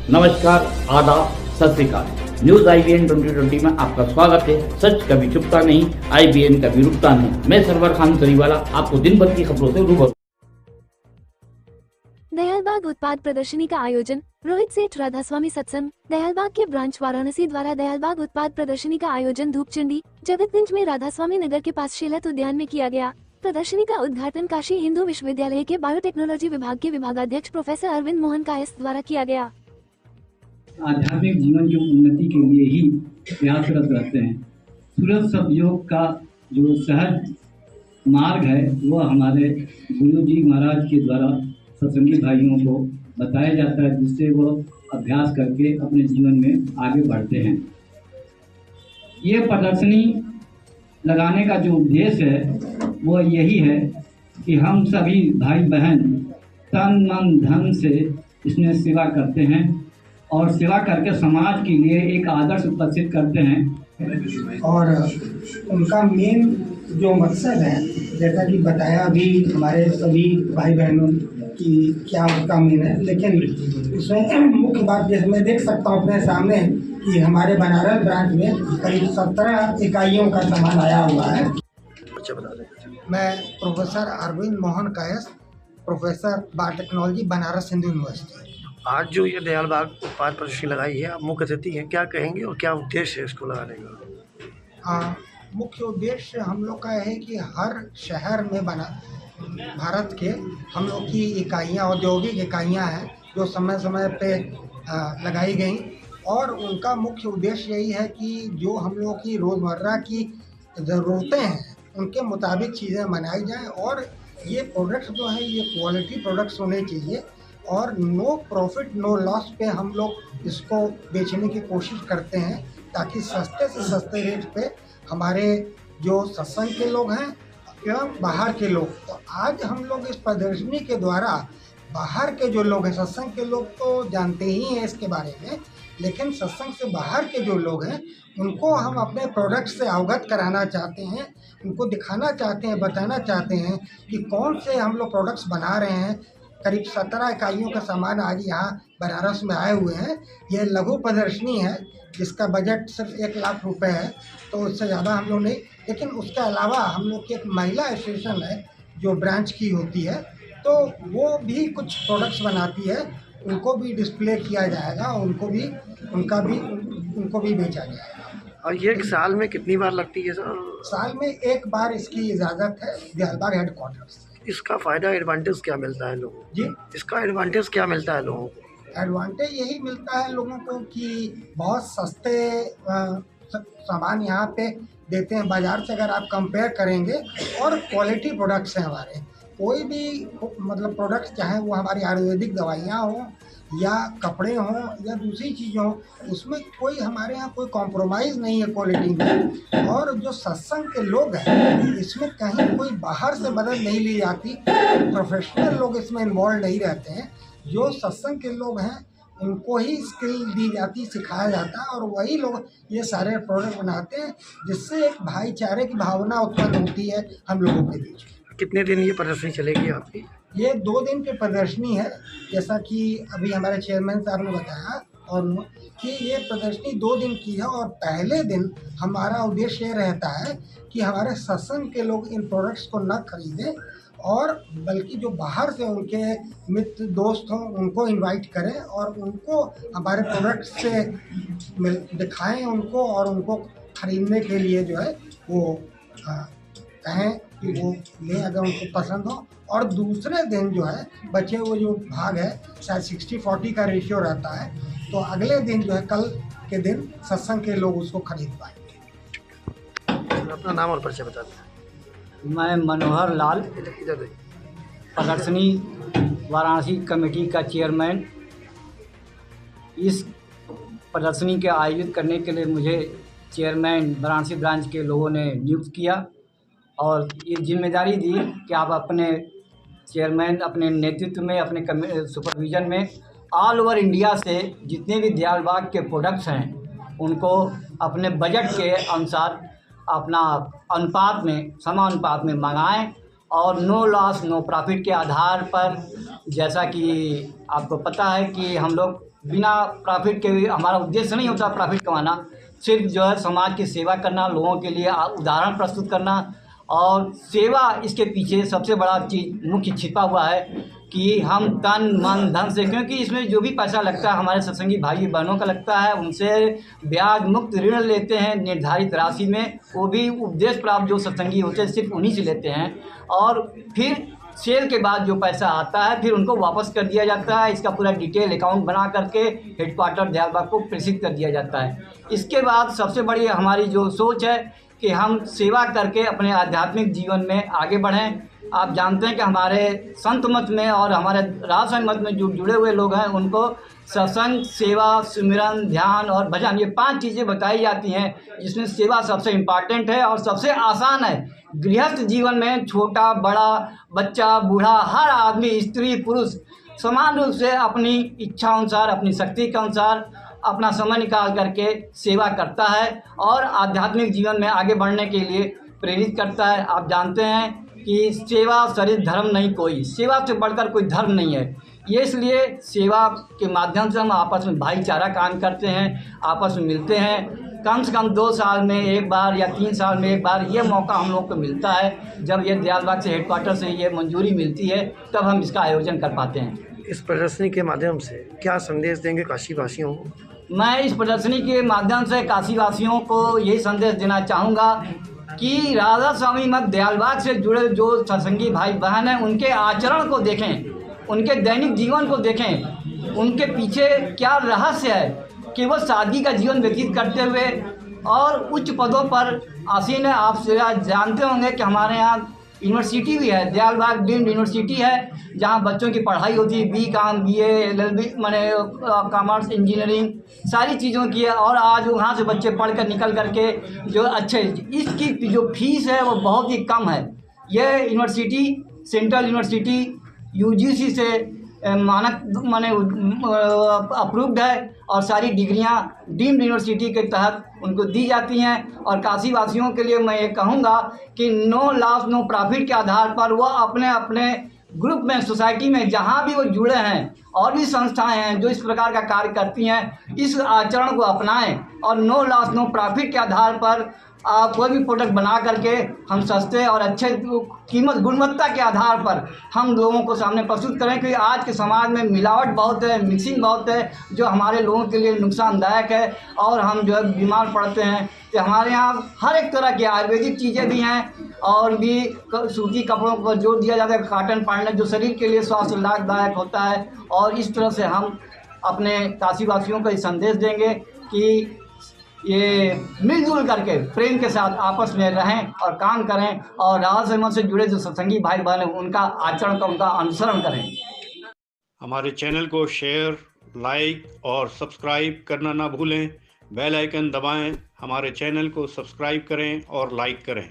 नमस्कार, आदाब, सत श्री अकाल। न्यूज IBN 2020 में आपका स्वागत है। सच कभी छुपता नहीं, IBN कभी रुकता नहीं। मैं सरवर खान सरीवाला आपको दिन भर की खबरों से रूबरू। दयालबाग उत्पाद प्रदर्शनी का आयोजन, रोहित सेठ राधास्वामी सत्संग, दयालबाग के ब्रांच वाराणसी द्वारा दयालबाग उत्पाद प्रदर्शनी का आयोजन धूपचंडी, जगतगंज में राधास्वामी नगर के पास शीलत उद्यान में किया गया। प्रदर्शनी का उद्घाटन काशी हिंदू विश्वविद्यालय के बायोटेक्नोलॉजी विभाग के विभागाध्यक्ष प्रोफेसर अरविंद मोहन कायस्थ द्वारा किया गया। आध्यात्मिक जीवन की उन्नति के लिए ही प्रयासरत रहते हैं। सूरज सतयोग का जो सहज मार्ग है वह हमारे गुरु जी महाराज के द्वारा सत्संगी भाइयों को बताया जाता है, जिससे वह अभ्यास करके अपने जीवन में आगे बढ़ते हैं। ये प्रदर्शनी लगाने का जो उद्देश्य है वह यही है कि हम सभी भाई बहन तन मन धन से इसमें सेवा करते हैं और सेवा करके समाज के लिए एक आदर्श उपस्थित करते हैं। और उनका मेन जो मकसद है, जैसा कि बताया भी हमारे सभी भाई बहनों की क्या उसका मेन है, लेकिन उसमें मुख्य बात जैसे मैं देख सकता हूँ अपने सामने कि हमारे बनारस ब्रांच में करीब 17 इकाइयों का सामान आया हुआ है। मैं professor Arvind Mohan Kayasth, professor biotechnology, Banaras Hindu university. आज जो ये दयालबाग उत्पाद प्रदर्शनी लगाई है, आप मुख्य अतिथि हैं, क्या कहेंगे और क्या उद्देश्य है इसको लगाने का? मुख्य उद्देश्य हम लोग का है कि हर शहर में बना भारत के हम लोग की इकाइयाँ, औद्योगिक इकाइयाँ हैं जो समय समय पे लगाई गई, और उनका मुख्य उद्देश्य यही है कि जो हम लोग की रोज़मर्रा की ज़रूरतें हैं उनके मुताबिक चीज़ें बनाई जाएं, और ये प्रोडक्ट्स जो हैं ये क्वालिटी प्रोडक्ट्स होने चाहिए, और नो प्रॉफिट नो लॉस पे हम लोग इसको बेचने की कोशिश करते हैं, ताकि सस्ते से सस्ते रेट पे हमारे जो सत्संग के लोग हैं एवं बाहर के लोग, तो आज हम लोग इस प्रदर्शनी के द्वारा बाहर के जो लोग हैं, सत्संग के लोग तो जानते ही हैं इसके बारे में, लेकिन सत्संग से बाहर के जो लोग हैं उनको हम अपने प्रोडक्ट से अवगत कराना चाहते हैं, उनको दिखाना चाहते हैं, बताना चाहते हैं कि कौन से हम लोग प्रोडक्ट्स बना रहे हैं। करीब 17 इकाइयों का सामान आज यहाँ बनारस में आए हुए हैं। यह लघु प्रदर्शनी है जिसका बजट सिर्फ 1 लाख रुपए है, तो उससे ज़्यादा हम लोग नहीं, लेकिन उसके अलावा हम लोग की एक महिला एसोसिएशन है जो ब्रांच की होती है, तो वो भी कुछ प्रोडक्ट्स बनाती है, उनको भी डिस्प्ले किया जाएगा, उनको भी बेचा जाएगा। और ये एक साल में कितनी बार लगती है सर? साल में 1 बार इसकी इजाज़त है दयालबाग हेडक्वार्टर से। इसका फ़ायदा एडवांटेज क्या मिलता है लोगों को? जी, इसका एडवांटेज क्या मिलता है लोगों को? एडवांटेज यही मिलता है लोगों को कि बहुत सस्ते सामान यहाँ पे देते हैं बाज़ार से, अगर आप कंपेयर करेंगे, और क्वालिटी प्रोडक्ट्स हैं हमारे। कोई भी मतलब प्रोडक्ट्स, चाहे वो हमारी आयुर्वेदिक दवाइयाँ हों या कपड़े हों या दूसरी चीज़ें हों, उसमें कोई हमारे यहाँ कोई कॉम्प्रोमाइज़ नहीं है क्वालिटी में। और जो सत्संग के लोग हैं इसमें कहीं कोई बाहर से मदद नहीं ली जाती, प्रोफेशनल लोग इसमें इन्वॉल्व नहीं रहते हैं। जो सत्संग के लोग हैं उनको ही स्किल दी जाती, सिखाया जाता है, और वही लोग ये सारे प्रोडक्ट बनाते हैं, जिससे एक भाईचारे की भावना उत्पन्न होती है हम लोगों के बीच। कितने दिन ये प्रदर्शनी चलेगी आपकी? ये 2 दिन की प्रदर्शनी है, जैसा कि अभी हमारे चेयरमैन साहब ने बताया, और कि ये प्रदर्शनी 2 दिन की है। और पहले दिन हमारा उद्देश्य ये रहता है कि हमारे सत्संग के लोग इन प्रोडक्ट्स को न खरीदें, और बल्कि जो बाहर से उनके मित्र दोस्त हों उनको इनवाइट करें और उनको हमारे प्रोडक्ट्स से दिखाएं उनको, और उनको ख़रीदने के लिए जो है वो कहें कि वो लें अगर उनको पसंद हो। और दूसरे दिन जो है बचे हुए जो भाग है, शायद 60-40 का रेशियो रहता है, तो अगले दिन जो है कल के दिन सत्संग के लोग उसको खरीद पाएंगे। अपना नाम और परिचय बता दें। मैं मनोहर लाल, प्रदर्शनी वाराणसी कमेटी का चेयरमैन। इस प्रदर्शनी के आयोजित करने के लिए मुझे चेयरमैन वाराणसी ब्रांच के लोगों ने नियुक्त किया और ये जिम्मेदारी दी कि आप अपने चेयरमैन, अपने नेतृत्व में, अपने सुपरविज़न में ऑल ओवर इंडिया से जितने भी दयालबाग के प्रोडक्ट्स हैं उनको अपने बजट के अनुसार अपना अनुपात में, समानुपात में मंगाएं और नो लॉस नो प्रॉफिट के आधार पर, जैसा कि आपको पता है कि हम लोग बिना प्रॉफिट के, हमारा उद्देश्य नहीं होता प्रॉफिट कमाना, सिर्फ जो है समाज की सेवा करना, लोगों के लिए उदाहरण प्रस्तुत करना। और सेवा इसके पीछे सबसे बड़ा चीज़ मुख्य छिपा हुआ है कि हम तन मन धन से, क्योंकि इसमें जो भी पैसा लगता है हमारे सत्संगी भाई बहनों का लगता है, उनसे ब्याज मुक्त ऋण लेते हैं निर्धारित राशि में, वो भी उपदेश प्राप्त जो सत्संगी होते हैं सिर्फ उन्हीं से लेते हैं। और फिर सेल के बाद जो पैसा आता है फिर उनको वापस कर दिया जाता है। इसका पूरा डिटेल अकाउंट बना करके हेडक्वार्टर दयालबाग को प्रेषित कर दिया जाता है। इसके बाद सबसे बड़ी हमारी जो सोच है कि हम सेवा करके अपने आध्यात्मिक जीवन में आगे बढ़ें। आप जानते हैं कि हमारे संत मत में और हमारे राजस्वामी मत में जो जुड़े हुए लोग हैं उनको सत्संग, सेवा, सुमिरन, ध्यान और भजन, ये 5 चीज़ें बताई जाती हैं, जिसमें सेवा सबसे इम्पॉर्टेंट है और सबसे आसान है। गृहस्थ जीवन में छोटा बड़ा, बच्चा बूढ़ा, हर आदमी, स्त्री पुरुष समान रूप से अपनी इच्छा अनुसार, अपनी शक्ति के अनुसार अपना समय निकाल करके सेवा करता है और आध्यात्मिक जीवन में आगे बढ़ने के लिए प्रेरित करता है। आप जानते हैं कि सेवा शरीर धर्म नहीं, कोई सेवा से बढ़कर कोई धर्म नहीं है। ये इसलिए सेवा के माध्यम से हम आपस में भाईचारा काम करते हैं, आपस में मिलते हैं। कम से कम 2 साल में एक बार या 3 साल में एक बार ये मौका हम लोग को मिलता है। जब ये दयालबाग से हेडक्वार्टर से ये मंजूरी मिलती है तब हम इसका आयोजन कर पाते हैं। इस प्रदर्शनी के माध्यम से क्या संदेश देंगे काशी वासियों को? मैं इस प्रदर्शनी के माध्यम से काशी वासियों को यही संदेश देना चाहूँगा कि राधा स्वामी मठ दयालबाग से जुड़े जो सत्संगी भाई बहन हैं उनके आचरण को देखें, उनके दैनिक जीवन को देखें, उनके पीछे क्या रहस्य है कि वो सादगी का जीवन व्यतीत करते हुए और उच्च पदों पर आसीन है। आप जानते होंगे कि हमारे यहाँ यूनिवर्सिटी भी है, दयालबाग डीम्ड यूनिवर्सिटी है, जहाँ बच्चों की पढ़ाई होती है, BCom, BA, LLB, माने कॉमर्स, इंजीनियरिंग, सारी चीज़ों की है। और आज वहाँ से बच्चे पढ़ कर निकल करके जो अच्छे, इसकी जो फीस है वो बहुत ही कम है। यह यूनिवर्सिटी सेंट्रल यूनिवर्सिटी UGC से मानक माने अप्रूव्ड है और सारी डिग्रियां डीम्ड यूनिवर्सिटी के तहत उनको दी जाती हैं। और काशी वासियों के लिए मैं ये कहूँगा कि नो लॉस नो प्रॉफिट के आधार पर वो अपने अपने ग्रुप में, सोसाइटी में जहाँ भी वो जुड़े हैं और भी संस्थाएं हैं जो इस प्रकार का कार्य करती हैं, इस आचरण को अपनाएं और नो लॉस नो प्रॉफिट के आधार पर कोई भी प्रोडक्ट बना करके हम सस्ते और अच्छे कीमत गुणवत्ता के आधार पर हम लोगों को सामने प्रस्तुत करें। क्योंकि आज के समाज में मिलावट बहुत है, मिक्सिंग बहुत है, जो हमारे लोगों के लिए नुकसानदायक है और हम जो है बीमार पड़ते हैं। तो हमारे यहाँ हर एक तरह की आयुर्वेदिक चीज़ें भी हैं और भी सूती कपड़ों पर जोर दिया जाता है, कॉटन पहनना जो शरीर के लिए स्वास्थ्य लाभदायक होता है। और इस तरह से हम अपने काशीवासियों को ये संदेश देंगे कि ये मिलजुल करके प्रेम के साथ आपस में रहें और काम करें और राधा स्वामी से जुड़े जो सत्संगी भाई बहन हैं उनका आचरण का, उनका अनुसरण करें। हमारे चैनल को शेयर, लाइक और सब्सक्राइब करना ना भूलें। बेल आइकन दबाएं, हमारे चैनल को सब्सक्राइब करें और लाइक करें।